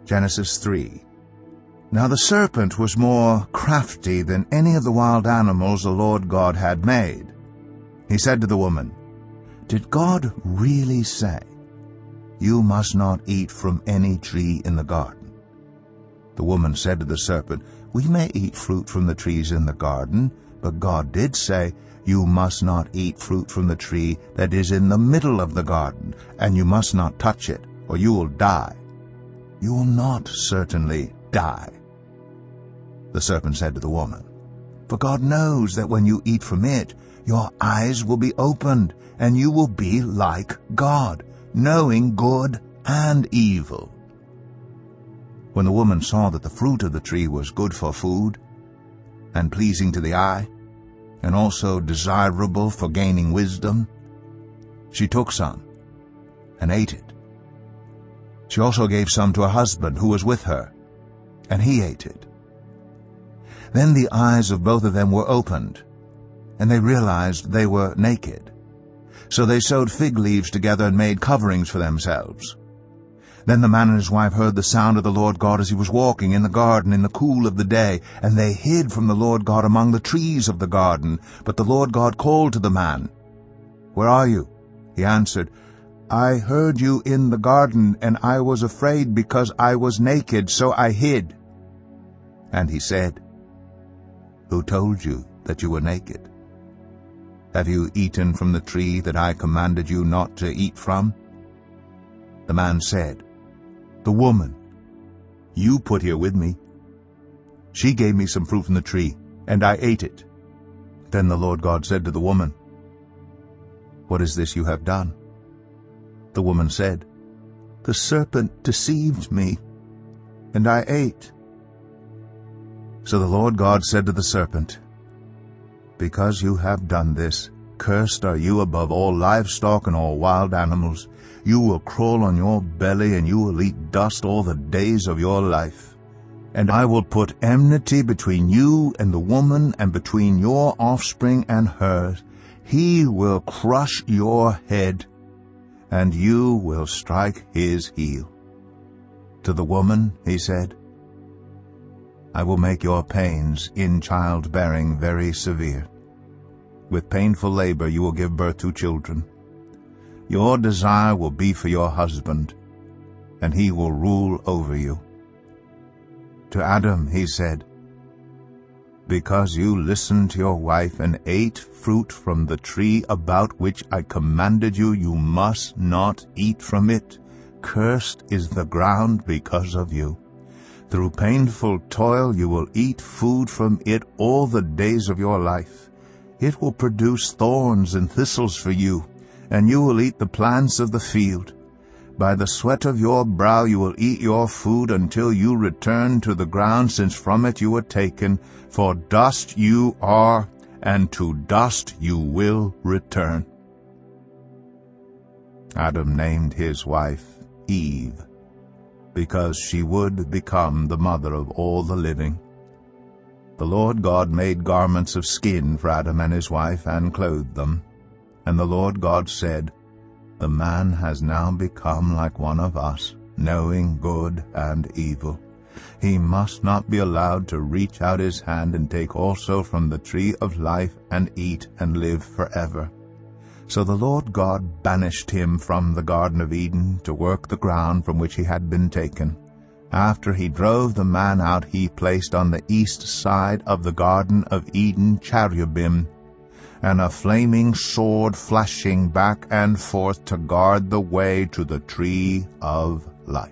Genesis 3. Now the serpent was more crafty than any of the wild animals the Lord God had made. He said to the woman, "Did God really say, 'You must not eat from any tree in the garden'?" The woman said to the serpent, "We may eat fruit from the trees in the garden, but God did say, 'You must not eat fruit from the tree that is in the middle of the garden, and you must not touch it, or you will die.' You will not certainly die." The serpent said to the woman, "For God knows that when you eat from it, your eyes will be opened, and you will be like God, knowing good and evil." When the woman saw that the fruit of the tree was good for food, and pleasing to the eye, and also desirable for gaining wisdom, she took some and ate it. She also gave some to her husband who was with her, and he ate it. Then the eyes of both of them were opened, and they realized they were naked. So they sewed fig leaves together and made coverings for themselves. Then the man and his wife heard the sound of the Lord God as he was walking in the garden in the cool of the day, and they hid from the Lord God among the trees of the garden. But the Lord God called to the man, "Where are you?" He answered, "I heard you in the garden, and I was afraid because I was naked, so I hid." And he said, "Who told you that you were naked? Have you eaten from the tree that I commanded you not to eat from?" The man said, "The woman you put here with me, she gave me some fruit from the tree, and I ate it." Then the Lord God said to the woman, "What is this you have done?" The woman said, "The serpent deceived me, and I ate." So the Lord God said to the serpent, "Because you have done this, cursed are you above all livestock and all wild animals. You will crawl on your belly, and you will eat dust all the days of your life. And I will put enmity between you and the woman, and between your offspring and hers. He will crush your head, and you will strike his heel." To the woman he said, "I will make your pains in childbearing very severe. With painful labor you will give birth to children. Your desire will be for your husband, and he will rule over you." To Adam he said, "Because you listened to your wife and ate fruit from the tree about which I commanded you, you must not eat from it. Cursed is the ground because of you. Through painful toil you will eat food from it all the days of your life. It will produce thorns and thistles for you, and you will eat the plants of the field. By the sweat of your brow you will eat your food until you return to the ground, since from it you were taken. For dust you are, and to dust you will return." Adam named his wife Eve, because she would become the mother of all the living. The Lord God made garments of skin for Adam and his wife, and clothed them. And the Lord God said, "The man has now become like one of us, knowing good and evil. He must not be allowed to reach out his hand and take also from the tree of life and eat and live forever." So the Lord God banished him from the Garden of Eden to work the ground from which he had been taken. After he drove the man out, he placed on the east side of the Garden of Eden cherubim, and a flaming sword flashing back and forth to guard the way to the tree of life.